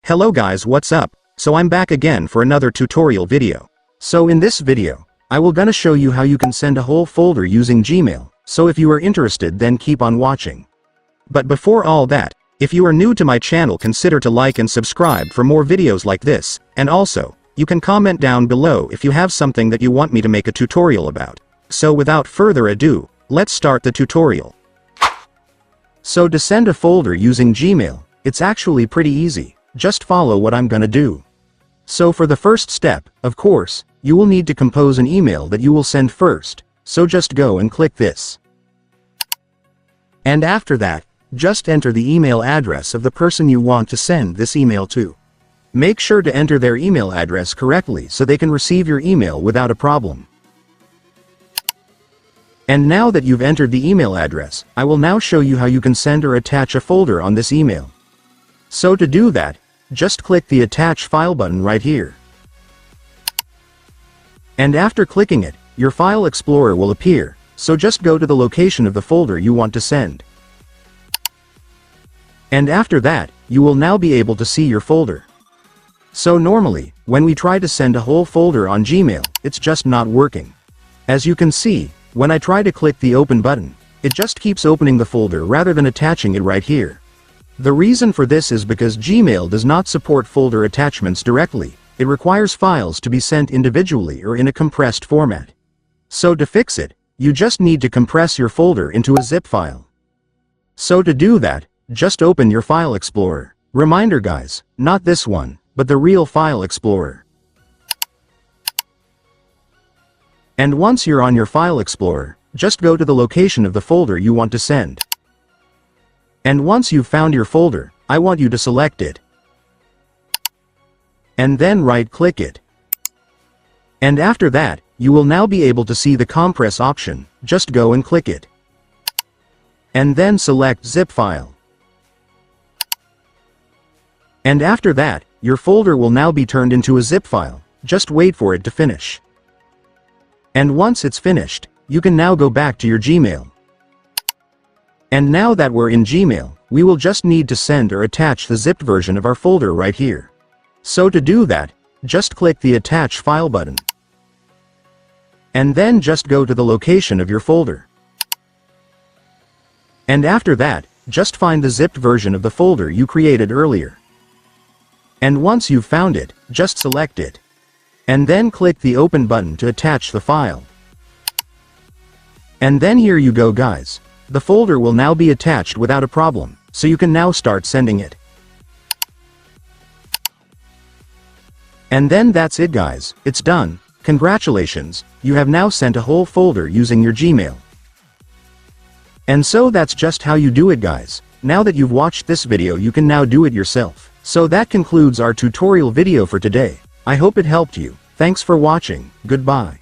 Hello guys, what's up? So I'm back again for another tutorial video. So in this video, I will gonna show you how you can send a whole folder using Gmail, so if you are interested then keep on watching. But before all that, if you are new to my channel consider to like and subscribe for more videos like this, and also, you can comment down below if you have something that you want me to make a tutorial about. So without further ado, let's start the tutorial. So to send a folder using Gmail, it's actually pretty easy. Just follow what I'm gonna do. So for the first step, of course, you will need to compose an email that you will send first, so just go and click this. And after that, just enter the email address of the person you want to send this email to. Make sure to enter their email address correctly so they can receive your email without a problem. And now that you've entered the email address, I will now show you how you can send or attach a folder on this email. So to do that, just click the Attach File button right here. And after clicking it, your File Explorer will appear, so just go to the location of the folder you want to send. And after that, you will now be able to see your folder. So normally, when we try to send a whole folder on Gmail, it's just not working. As you can see, when I try to click the Open button, it just keeps opening the folder rather than attaching it right here. The reason for this is because Gmail does not support folder attachments directly, it requires files to be sent individually or in a compressed format. So to fix it, you just need to compress your folder into a zip file. So to do that, just open your File Explorer. Reminder guys, not this one, but the real File Explorer. And once you're on your File Explorer, just go to the location of the folder you want to send. And once you've found your folder, I want you to select it. And then right-click it. And after that, you will now be able to see the compress option, just go and click it. And then select Zip File. And after that, your folder will now be turned into a zip file, just wait for it to finish. And once it's finished, you can now go back to your Gmail. And now that we're in Gmail, we will just need to send or attach the zipped version of our folder right here. So to do that, just click the Attach File button. And then just go to the location of your folder. And after that, just find the zipped version of the folder you created earlier. And once you've found it, just select it. And then click the Open button to attach the file. And then here you go guys. The folder will now be attached without a problem, so you can now start sending it. And then that's it guys, it's done. Congratulations, you have now sent a whole folder using your Gmail. And so that's just how you do it guys. Now that you've watched this video you can now do it yourself. So that concludes our tutorial video for today. I hope it helped you. Thanks for watching, goodbye.